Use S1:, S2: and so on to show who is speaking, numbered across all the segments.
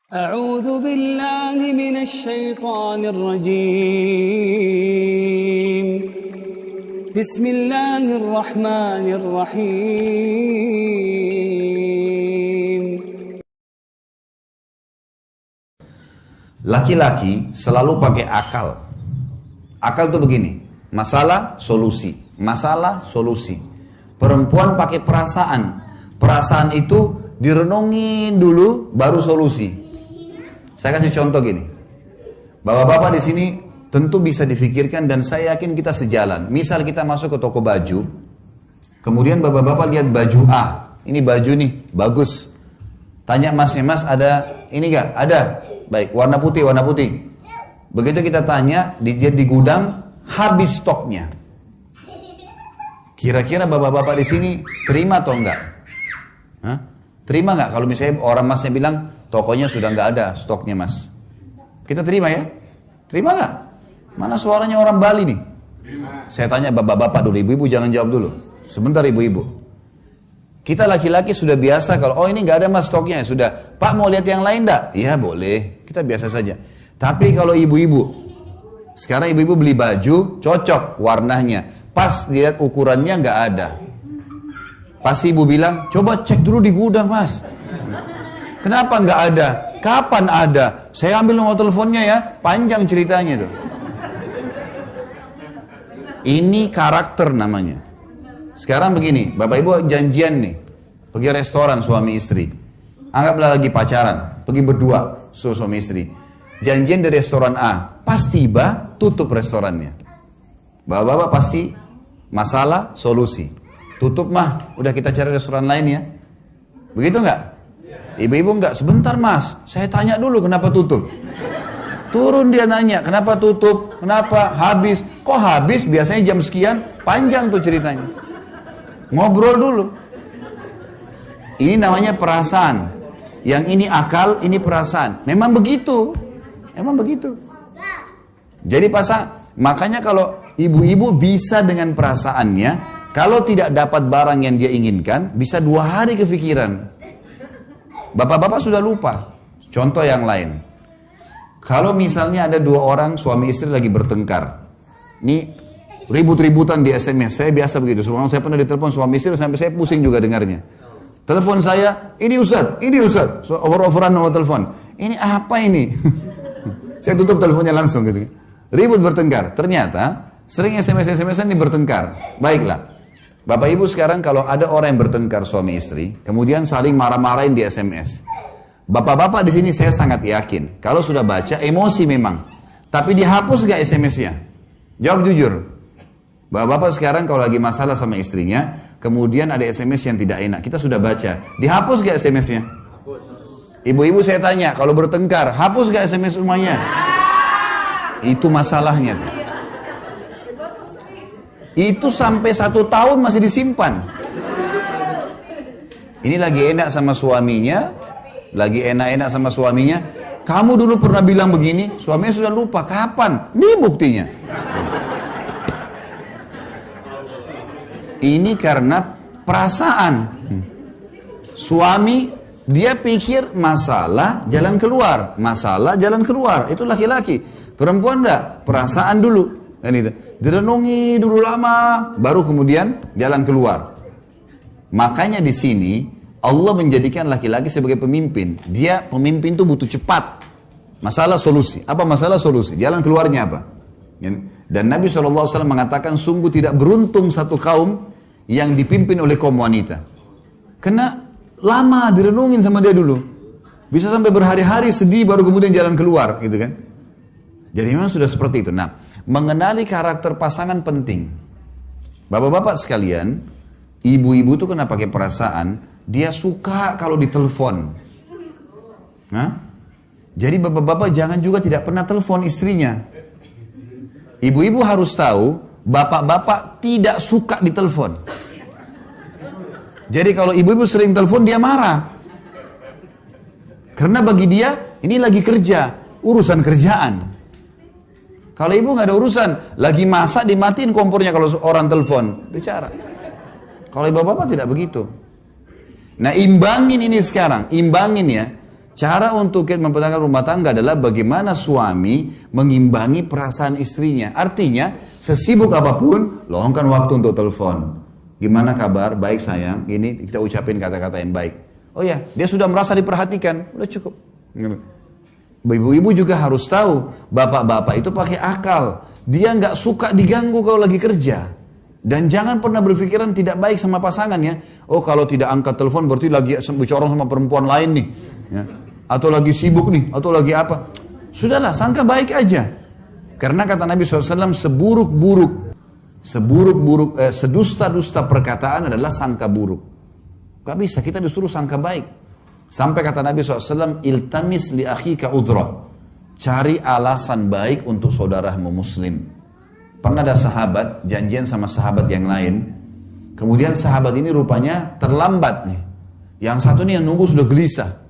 S1: أعوذ بالله من الشيطان الرجيم بسم الله الرحمن الرحيم.
S2: Laki-laki selalu pakai akal. Akal tuh begini, masalah solusi, masalah solusi. Perempuan pakai perasaan. Perasaan itu direnungin dulu baru solusi. Saya kasih contoh gini. Bapak-bapak di sini tentu bisa difikirkan dan saya yakin kita sejalan. Misal kita masuk ke toko baju, kemudian bapak-bapak lihat baju A, ini baju nih, bagus. Tanya masnya, mas ada ini gak? Ada. Baik, warna putih, warna putih. Begitu kita tanya, di gudang, habis stoknya. Kira-kira bapak-bapak di sini terima atau enggak? Hah? Terima nggak kalau misalnya orang masnya bilang tokonya sudah nggak ada stoknya mas? Kita terima ya? Terima nggak? Mana suaranya orang Bali nih? Terima. Saya tanya bapak-bapak dulu, ibu-ibu jangan jawab dulu. Sebentar ibu-ibu. Kita laki-laki sudah biasa kalau ini nggak ada mas stoknya sudah. Pak mau lihat yang lain nggak? Iya boleh. Kita biasa saja. Tapi kalau ibu-ibu, sekarang ibu-ibu beli baju cocok warnanya, pas lihat ukurannya nggak ada. Pasti ibu bilang, coba cek dulu di gudang mas. Kenapa nggak ada? Kapan ada? Saya ambil nomor teleponnya ya, panjang ceritanya tuh. Ini karakter namanya. Sekarang begini, bapak ibu janjian nih, pergi restoran suami istri. Anggaplah lagi pacaran, pergi berdua suami istri. Janjian di restoran A, pas tiba tutup restorannya. Bapak-bapak pasti masalah solusi. Tutup mah, udah kita cari restoran lain ya. Begitu nggak? Ibu-ibu nggak, sebentar mas, saya tanya dulu kenapa tutup. Turun dia nanya, kenapa tutup? Kenapa? Habis. Kok habis? Biasanya jam sekian, panjang tuh ceritanya. Ngobrol dulu. Ini namanya perasaan. Yang ini akal, ini perasaan. Memang begitu. Memang begitu. Jadi makanya kalau ibu-ibu bisa dengan perasaannya, kalau tidak dapat barang yang dia inginkan, bisa 2 hari kepikiran. Bapak-bapak sudah lupa. Contoh yang lain. Kalau misalnya ada 2 orang suami istri lagi bertengkar. Ini ribut-ributan di SMS. Saya biasa begitu. Saya pernah ditelepon suami istri sampai saya pusing juga dengarnya. Telepon saya, ini Ustaz. So, over-overan nomor telepon. Ini apa ini? Saya tutup teleponnya langsung gitu. Ribut bertengkar. Ternyata sering SMS-SMS-an ini bertengkar. Baiklah. Bapak ibu sekarang kalau ada orang yang bertengkar suami istri, kemudian saling marah-marahin di SMS. Bapak-bapak di sini saya sangat yakin, kalau sudah baca emosi memang. Tapi dihapus gak SMS-nya? Jawab jujur. Bapak-bapak sekarang kalau lagi masalah sama istrinya, kemudian ada SMS yang tidak enak, kita sudah baca. Dihapus gak SMS-nya? Ibu-ibu saya tanya, kalau bertengkar, hapus gak SMS semuanya? Itu masalahnya. Itu sampai 1 tahun masih disimpan. Ini lagi enak sama suaminya, lagi enak-enak sama suaminya. Kamu dulu pernah bilang begini, suaminya sudah lupa. Kapan? Ini buktinya. Ini karena perasaan. Suami dia pikir masalah jalan keluar, masalah jalan keluar. Itu laki-laki. Perempuan enggak, perasaan dulu. Dan itu direnungi dulu lama, baru kemudian jalan keluar. Makanya di sini Allah menjadikan laki-laki sebagai pemimpin. Dia pemimpin itu butuh cepat. Masalah solusi. Apa masalah solusi? Jalan keluarnya apa? Dan Nabi SAW mengatakan sungguh tidak beruntung satu kaum yang dipimpin oleh kaum wanita. Karena lama direnungin sama dia dulu. Bisa sampai berhari-hari sedih baru kemudian jalan keluar, gitu kan? Jadi memang sudah seperti itu. Nah, mengenali karakter pasangan penting. Bapak-bapak sekalian, ibu-ibu tuh kena pakai perasaan, dia suka kalau ditelepon. Nah, jadi bapak-bapak jangan juga tidak pernah telepon istrinya. Ibu-ibu harus tahu, bapak-bapak tidak suka ditelepon. Jadi kalau ibu-ibu sering telepon, dia marah. Karena bagi dia, ini lagi kerja, urusan kerjaan. Kalau ibu nggak ada urusan, lagi masak dimatiin kompornya kalau orang telepon, bicara. Kalau bapak-bapak tidak begitu. Nah imbangin ini sekarang, imbangin ya. Cara untuk kita mempertahankan rumah tangga adalah bagaimana suami mengimbangi perasaan istrinya. Artinya, sesibuk apapun, luangkan waktu untuk telepon. Gimana kabar? Baik sayang. Ini kita ucapin kata-kata yang baik. Oh ya, dia sudah merasa diperhatikan. Udah cukup. Ibu-ibu juga harus tahu, bapak-bapak itu pakai akal. Dia nggak suka diganggu kalau lagi kerja. Dan jangan pernah berpikiran tidak baik sama pasangannya. Oh kalau tidak angkat telepon berarti lagi bicara sama perempuan lain nih. Ya. Atau lagi sibuk nih, atau lagi apa. Sudahlah, sangka baik aja. Karena kata Nabi SAW, sedusta-dusta perkataan adalah sangka buruk. Gak bisa, kita disuruh sangka baik. Sampai kata Nabi SAW, iltamis li akhika udhrah. Cari alasan baik untuk saudaramu muslim. Pernah ada sahabat, janjian sama sahabat yang lain. Kemudian sahabat ini rupanya terlambat nih. Yang satu nih yang nunggu sudah gelisah.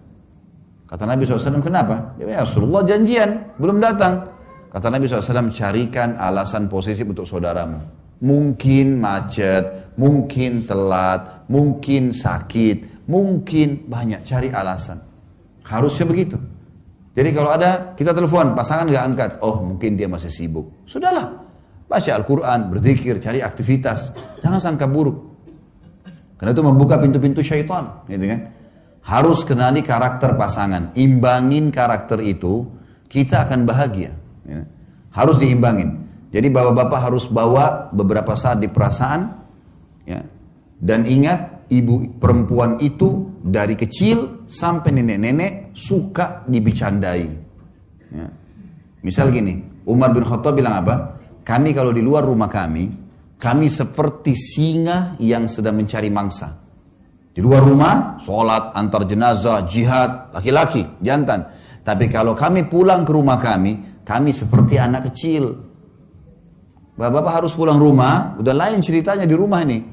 S2: Kata Nabi SAW, kenapa? Ya Rasulullah janjian, belum datang. Kata Nabi SAW, carikan alasan positif untuk saudaramu. Mungkin macet, mungkin telat, mungkin sakit, mungkin banyak, cari alasan. Harusnya begitu. Jadi kalau ada, kita telepon, pasangan gak angkat. Oh mungkin dia masih sibuk. Sudahlah, baca Al-Quran, berzikir, cari aktivitas. Jangan sangka buruk. Karena itu membuka pintu-pintu syaitan. Gitu kan? Harus kenali karakter pasangan. Imbangin karakter itu, kita akan bahagia. Ya. Harus diimbangin. Jadi bapak-bapak harus bawa beberapa saat di perasaan. Ya. Dan ingat, ibu perempuan itu dari kecil sampai nenek-nenek suka dibicandai. Ya. Misal gini, Umar bin Khattab bilang apa? Kami kalau di luar rumah kami seperti singa yang sedang mencari mangsa. Di luar rumah, sholat, antar jenazah, jihad, laki-laki, jantan. Tapi kalau kami pulang ke rumah kami seperti anak kecil. Bapak-bapak harus pulang rumah, udah lain ceritanya di rumah nih.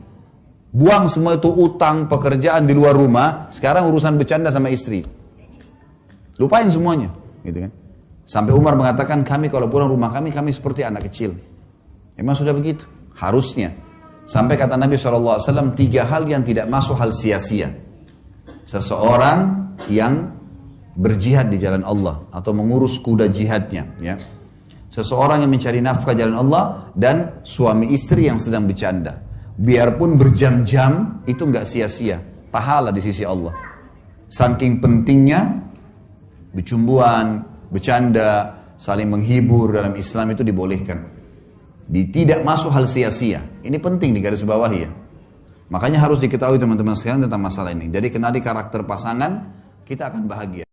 S2: Buang semua itu utang, pekerjaan di luar rumah, sekarang urusan bercanda sama istri. Lupain semuanya, gitu kan. Sampai Umar mengatakan, kami kalau pulang rumah kami seperti anak kecil. Memang sudah begitu, harusnya. Sampai kata Nabi SAW, 3 hal yang tidak masuk hal sia-sia. Seseorang yang berjihad di jalan Allah, atau mengurus kuda jihadnya. Ya. Seseorang yang mencari nafkah jalan Allah, dan suami istri yang sedang bercanda. Biarpun berjam-jam, itu enggak sia-sia. Pahala di sisi Allah. Saking pentingnya, bercumbuan, bercanda, saling menghibur dalam Islam itu dibolehkan. Tidak masuk hal sia-sia. Ini penting di garis bawah ya. Makanya harus diketahui teman-teman sekalian tentang masalah ini. Jadi kenali karakter pasangan, kita akan bahagia.